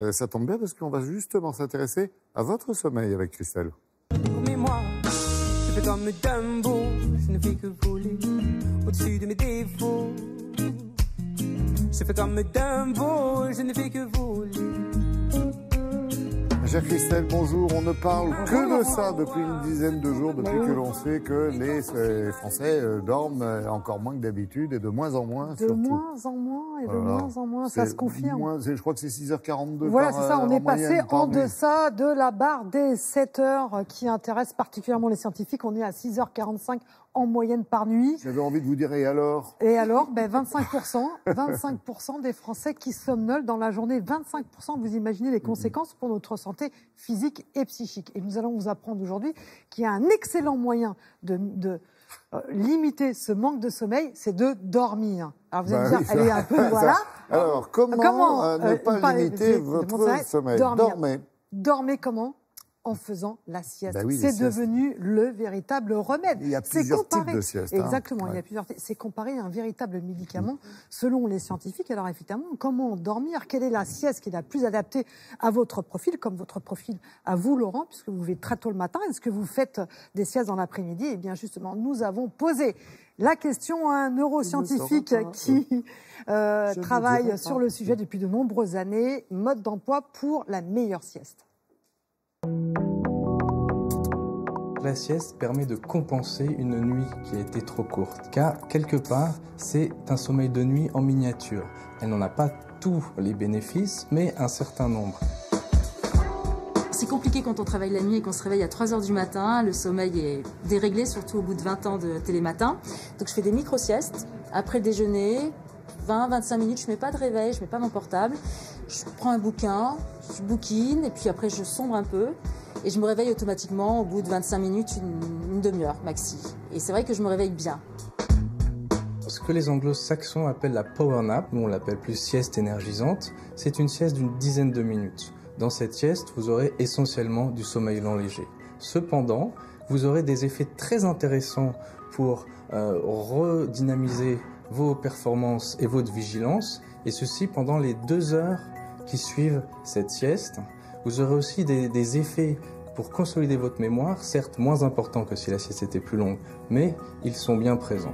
Ça tombe bien parce qu'on va justement s'intéresser à votre sommeil avec Christelle. Mais moi, je fais comme Dumbo, je ne fais que voler au-dessus de mes défauts. Je fais comme Dumbo, je ne fais que voler. Chère Christelle, bonjour. On ne parle que de ça depuis une dizaine de jours, depuis que l'on sait que les Français dorment encore moins que d'habitude et de moins en moins. De moins en moins et de moins en moins, ça se confirme. Je crois que c'est 6h42 voilà, c'est ça, on est passé en nuit. deçà de la barre des 7 heures qui intéresse particulièrement les scientifiques. On est à 6h45 en moyenne par nuit. J'avais envie de vous dire, et alors ? Et alors, 25% des Français qui somnolent dans la journée. 25%, vous imaginez les conséquences pour notre santé physique et psychique. Et nous allons vous apprendre aujourd'hui qu'il y a un excellent moyen de limiter ce manque de sommeil, c'est de dormir. Alors vous allez me dire, elle est un peu, voilà. Alors, comment ne pas limiter votre sommeil ? Dormez comment ? En faisant la sieste. Oui, c'est devenu le véritable remède. Il y a plusieurs types de sieste. Exactement, il y a plusieurs. C'est comparé à un véritable médicament selon les scientifiques. Alors évidemment, comment dormir ? Quelle est la sieste qui est la plus adaptée à votre profil, comme votre profil à vous, Laurent, puisque vous levez très tôt le matin. Est-ce que vous faites des siestes dans l'après-midi ? Eh bien justement, nous avons posé la question à un neuroscientifique qui travaille sur le sujet depuis de nombreuses années. Mode d'emploi pour la meilleure sieste. La sieste permet de compenser une nuit qui a été trop courte, car quelque part, c'est un sommeil de nuit en miniature. Elle n'en a pas tous les bénéfices, mais un certain nombre. C'est compliqué quand on travaille la nuit et qu'on se réveille à 3h du matin. Le sommeil est déréglé, surtout au bout de 20 ans de télématin. Donc je fais des micro-siestes après le déjeuner. 20-25 minutes, je ne mets pas de réveil, je ne mets pas mon portable. Je prends un bouquin, je bouquine et puis après je sombre un peu. Et je me réveille automatiquement au bout de 25 minutes, une demi-heure maxi. Et c'est vrai que je me réveille bien. Ce que les anglo-saxons appellent la power nap, nous on l'appelle plus sieste énergisante, c'est une sieste d'une dizaine de minutes. Dans cette sieste, vous aurez essentiellement du sommeil lent léger. Cependant, vous aurez des effets très intéressants pour redynamiser vos performances et votre vigilance, et ceci pendant les 2 heures qui suivent cette sieste. Vous aurez aussi des effets pour consolider votre mémoire, certes moins importants que si la sieste était plus longue, mais ils sont bien présents.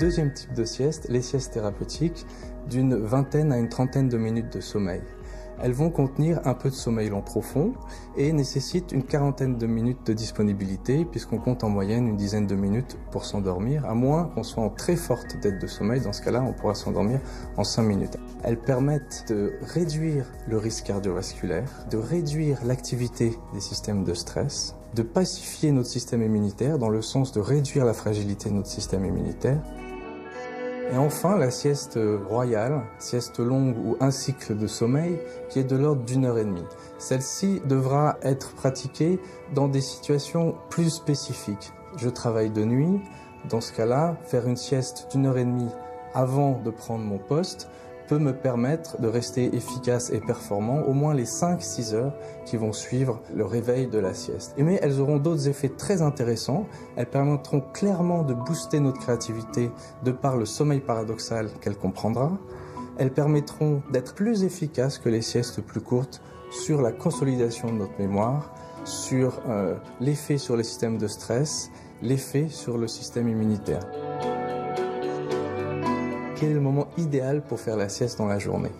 Deuxième type de sieste, les siestes thérapeutiques d'une vingtaine à une trentaine de minutes de sommeil. Elles vont contenir un peu de sommeil lent profond et nécessitent une quarantaine de minutes de disponibilité puisqu'on compte en moyenne une dizaine de minutes pour s'endormir, à moins qu'on soit en très forte dette de sommeil. Dans ce cas-là, on pourra s'endormir en 5 minutes. Elles permettent de réduire le risque cardiovasculaire, de réduire l'activité des systèmes de stress, de pacifier notre système immunitaire dans le sens de réduire la fragilité de notre système immunitaire. Et enfin, la sieste royale, sieste longue ou un cycle de sommeil qui est de l'ordre d'1h30. Celle-ci devra être pratiquée dans des situations plus spécifiques. Je travaille de nuit, dans ce cas-là, faire une sieste d'1h30 avant de prendre mon poste peut me permettre de rester efficace et performant au moins les 5-6 heures qui vont suivre le réveil de la sieste. Mais elles auront d'autres effets très intéressants. Elles permettront clairement de booster notre créativité de par le sommeil paradoxal qu'elle comprendra. Elles permettront d'être plus efficaces que les siestes plus courtes sur la consolidation de notre mémoire, sur l'effet sur les systèmes de stress, l'effet sur le système immunitaire. Quel est le moment idéal pour faire la sieste dans la journée ?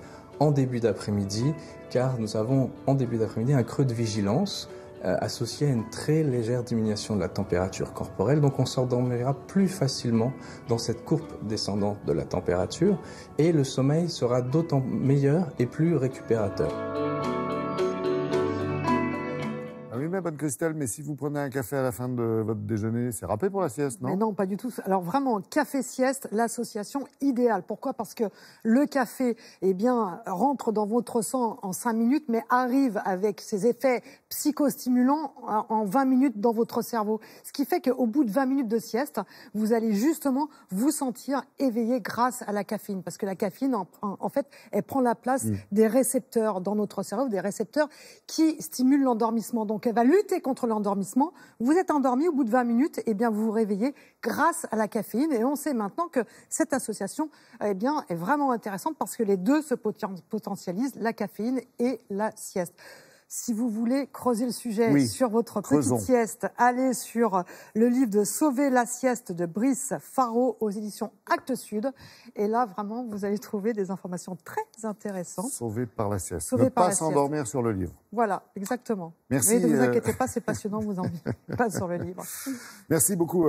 En début d'après-midi, car nous avons en début d'après-midi un creux de vigilance associé à une très légère diminution de la température corporelle. Donc on s'endormira plus facilement dans cette courbe descendante de la température et le sommeil sera d'autant meilleur et plus récupérateur. Oui, mais bonne Christelle, mais si vous prenez un café à la fin de votre déjeuner, c'est râpé pour la sieste, non ? Mais non, pas du tout. Alors vraiment, café-sieste, l'association idéale. Pourquoi ? Parce que le café, rentre dans votre sang en 5 minutes, mais arrive avec ses effets psychostimulants en 20 minutes dans votre cerveau. Ce qui fait qu'au bout de 20 minutes de sieste, vous allez justement vous sentir éveillé grâce à la caféine. Parce que la caféine, en fait, elle prend la place des récepteurs dans notre cerveau, des récepteurs qui stimulent l'endormissement. Donc Donc elle va lutter contre l'endormissement. Vous êtes endormi au bout de 20 minutes, eh bien vous vous réveillez grâce à la caféine. Et on sait maintenant que cette association eh bien, est vraiment intéressante parce que les deux se potentialisent, la caféine et la sieste. Si vous voulez creuser le sujet sur votre petite sieste, allez sur le livre de Sauver la sieste de Brice Faro aux éditions Actes Sud. Et là, vraiment, vous allez trouver des informations très intéressantes. Sauver par la sieste. Sauver ne pas s'endormir sur le livre. Voilà, exactement. Merci. Mais ne vous inquiétez pas, c'est passionnant, vous en pas sur le livre. Merci beaucoup.